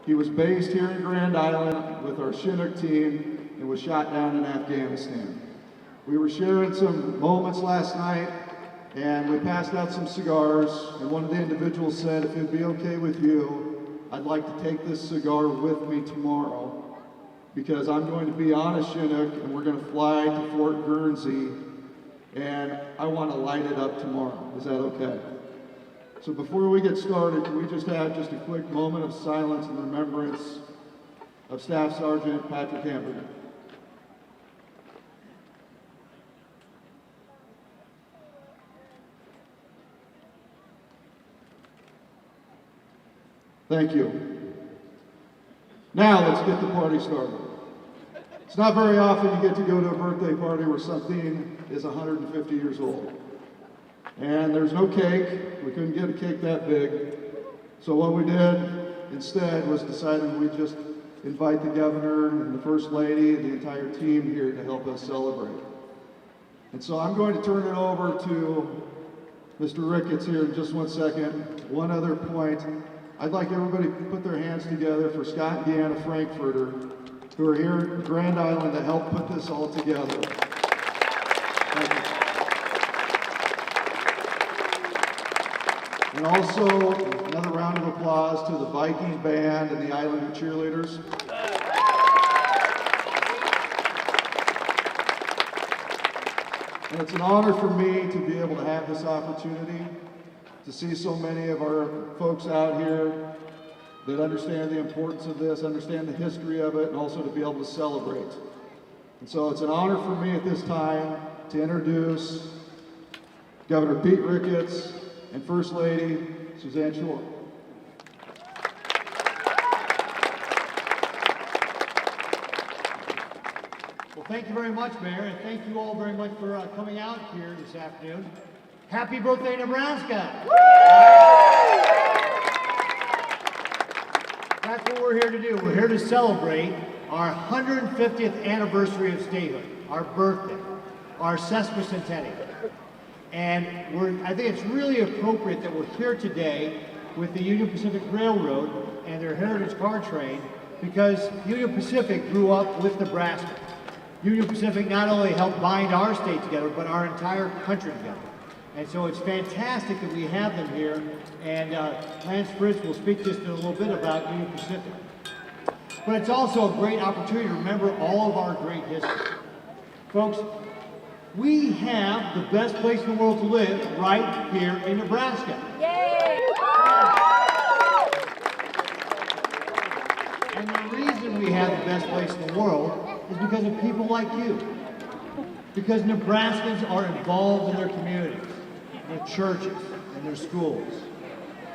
He was based here in Grand Island with our Chinook team and was shot down in Afghanistan. We were sharing some moments last night, and we passed out some cigars, and one of the individuals said, if it'd be okay with you, I'd like to take this cigar with me tomorrow, because I'm going to be on a Chinook, and we're going to fly to Fort Guernsey, and I want to light it up tomorrow. Is that okay? So before we get started, can we just have just a quick moment of silence in remembrance of Staff Sergeant Patrick Hamburger. Thank you. Now let's get the party started. It's not very often you get to go to a birthday party where something is 150 years old. And there's no cake. We couldn't get a cake that big. So what we did instead was decided we'd just invite the governor and the first lady and the entire team here to help us celebrate. And so I'm going to turn it over to Mr. Ricketts here in just 1 second. One other point. I'd like everybody to put their hands together for Scott and Deanna Frankfurter, who are here in Grand Island to help put this all together. Thank you. And also, another round of applause to the Viking band and the Islander cheerleaders. And it's an honor for me to be able to have this opportunity to see so many of our folks out here that understand the importance of this, understand the history of it, and also to be able to celebrate. And so it's an honor for me at this time to introduce Governor Pete Ricketts and First Lady Suzanne Shore. Well, thank you very much, Mayor, and thank you all very much for coming out here this afternoon. Happy birthday, Nebraska! That's what we're here to do. We're here to celebrate our 150th anniversary of statehood, our birthday, our sesquicentennial. And I think it's really appropriate that we're here today with the Union Pacific Railroad and their heritage car train, because Union Pacific grew up with Nebraska. Union Pacific not only helped bind our state together, but our entire country together. And so it's fantastic that we have them here, and Lance Fitz will speak just in a little bit about Union Pacific. But it's also a great opportunity to remember all of our great history. Folks, we have the best place in the world to live right here in Nebraska. Yay! And the reason we have the best place in the world is because of people like you. Because Nebraskans are involved in their communities, their churches, and their schools.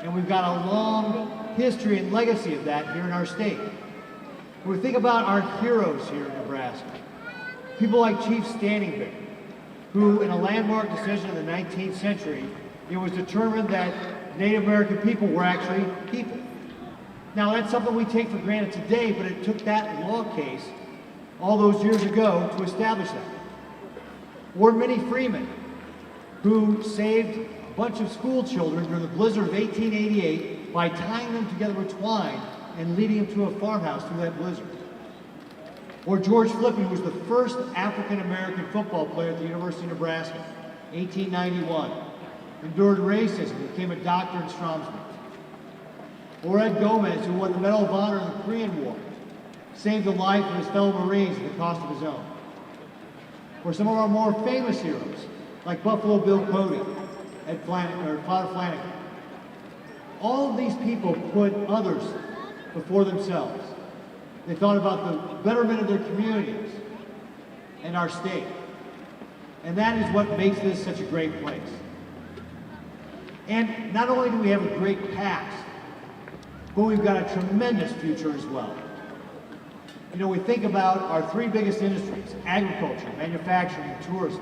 And we've got a long history and legacy of that here in our state. When we think about our heroes here in Nebraska, people like Chief Standing Bear, who in a landmark decision in the 19th century, it was determined that Native American people were actually people. Now that's something we take for granted today, but it took that law case all those years ago to establish that. Or Minnie Freeman, who saved a bunch of school children during the blizzard of 1888 by tying them together with twine and leading them to a farmhouse through that blizzard. Or George Flippin, who was the first African-American football player at the University of Nebraska, 1891. Endured racism, became a doctor in Stromsburg. Or Ed Gomez, who won the Medal of Honor in the Korean War, saved the life of his fellow Marines at the cost of his own. Or some of our more famous heroes, like Buffalo Bill Cody, Father Flanagan. All of these people put others before themselves. They thought about the betterment of their communities and our state. And that is what makes this such a great place. And not only do we have a great past, but we've got a tremendous future as well. You know, we think about our three biggest industries, agriculture, manufacturing, and tourism,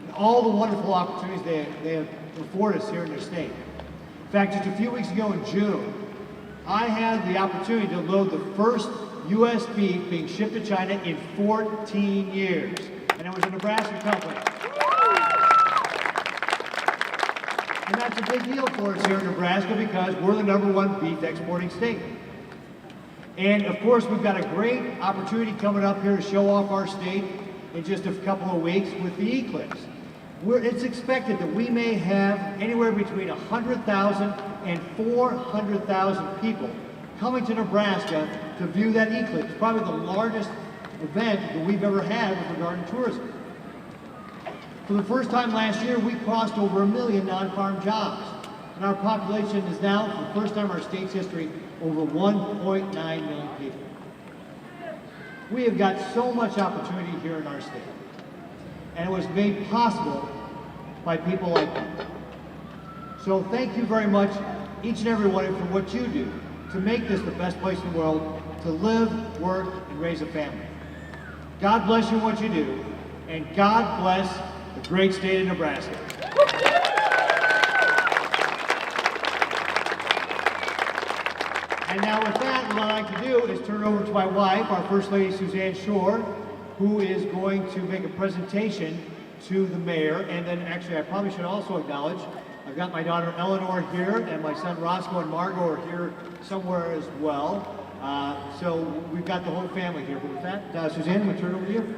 and all the wonderful opportunities they afford us here in the state. In fact, just a few weeks ago in June, I had the opportunity to load the first U.S. beef being shipped to China in 14 years, and it was a Nebraska company. And that's a big deal for us here in Nebraska because we're the #1 beef exporting state. And of course, we've got a great opportunity coming up here to show off our state in just a couple of weeks with the eclipse. It's expected that we may have anywhere between 100,000 and 400,000 people coming to Nebraska to view that eclipse. Probably the largest event that we've ever had with regard to tourism. For the first time last year, we crossed over 1 million non-farm jobs. And our population is now, for the first time in our state's history, over 1.9 million people. We have got so much opportunity here in our state. And it was made possible by people like you. So thank you very much, each and every one of you, for what you do to make this the best place in the world to live, work, and raise a family. God bless you in what you do, and God bless the great state of Nebraska. And now with that, what I'd like to do is turn it over to my wife, our First Lady Suzanne Shore, who is going to make a presentation to the mayor. And then actually, I probably should also acknowledge, I've got my daughter Eleanor here, and my son Roscoe and Margot are here somewhere as well. So we've got the whole family here. But with that, Suzanne, I'm going to turn it over to you.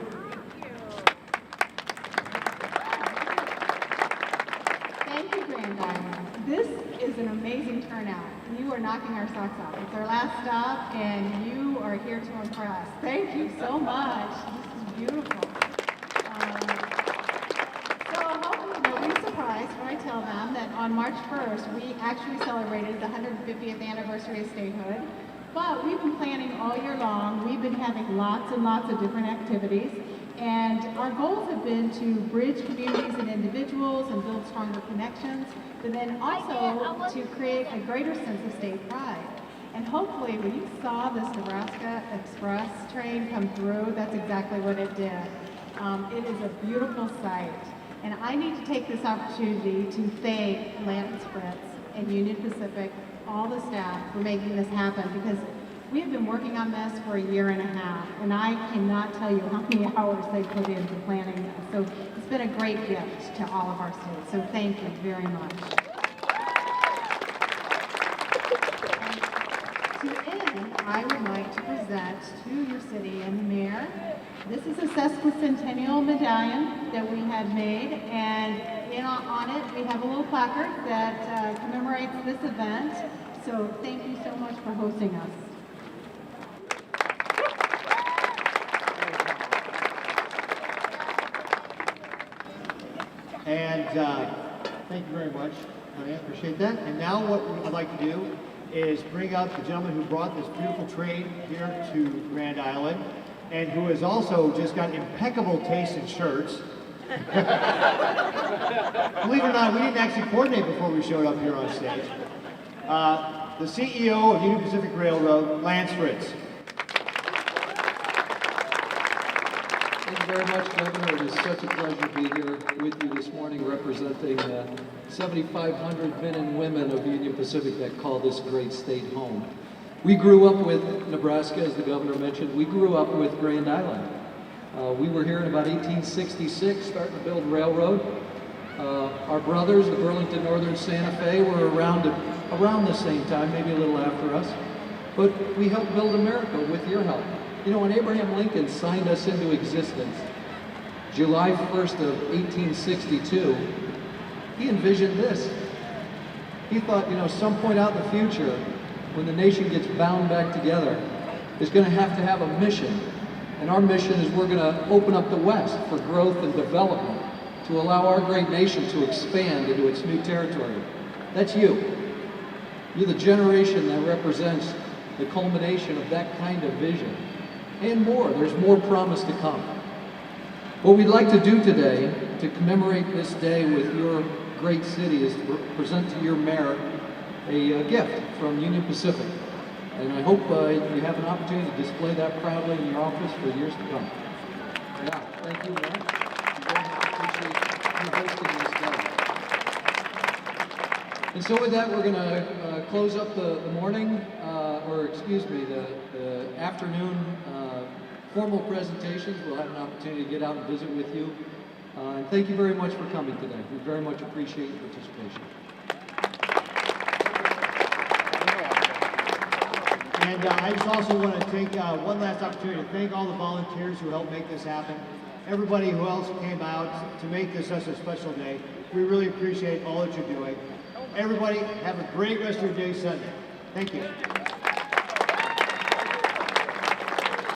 Thank you, Grand Island. This is an amazing turnout. You are knocking our socks off. It's our last stop, and you are here to impress. Thank you so much. This is beautiful. So hopefully nobody's surprised when I tell them that on March 1st, we actually celebrated the 150th anniversary of statehood. But we've been planning all year long. We've been having lots and lots of different activities. And our goals have been to bridge communities and individuals and build stronger connections, but then also to create a greater sense of state pride. And hopefully when you saw this Nebraska Express train come through, that's exactly what it did. It is a beautiful sight. And I need to take this opportunity to thank Lance Fitz and Union Pacific, all the staff, for making this happen, because we have been working on this for 1.5 years, and I cannot tell you how many hours they put into planning this. So it's been a great gift to all of our states. So thank you very much. And to end, I would like to present to your city and the mayor. This is a sesquicentennial medallion that we had made, and on it we have a little placard that commemorates this event. So thank you so much for hosting us. And thank you very much. I appreciate that. And now what I'd like to do is bring up the gentleman who brought this beautiful train here to Grand Island, and who has also just got impeccable taste in shirts. Believe it or not, we didn't actually coordinate before we showed up here on stage. The CEO of Union Pacific Railroad, Lance Fitz. Thank you very much, Governor. It is such a pleasure to be here with you this morning representing 7,500 men and women of Union Pacific that call this great state home. We grew up with Nebraska, as the Governor mentioned. We grew up with Grand Island. We were here in about 1866, starting to build railroad. Our brothers, the Burlington Northern Santa Fe, were around the same time, maybe a little after us. But we helped build America with your help. You know, when Abraham Lincoln signed us into existence, July 1st of 1862, he envisioned this. He thought, you know, some point out in the future, when the nation gets bound back together, is going to have a mission. And our mission is we're going to open up the West for growth and development to allow our great nation to expand into its new territory. That's you. You're the generation that represents the culmination of that kind of vision. And more. There's more promise to come. What we'd like to do today to commemorate this day with your great city is to present to your mayor a gift from Union Pacific. And I hope you have an opportunity to display that proudly in your office for years to come. Yeah, thank you, Mayor. I very much appreciate you hosting this day. And so with that, we're going to close up the morning, the afternoon formal presentations. We'll have an opportunity to get out and visit with you. And thank you very much for coming today. We very much appreciate your participation. And I just also want to take one last opportunity to thank all the volunteers who helped make this happen. Everybody who else came out to make this such a special day. We really appreciate all that you're doing. Everybody, have a great rest of your day Sunday. Thank you.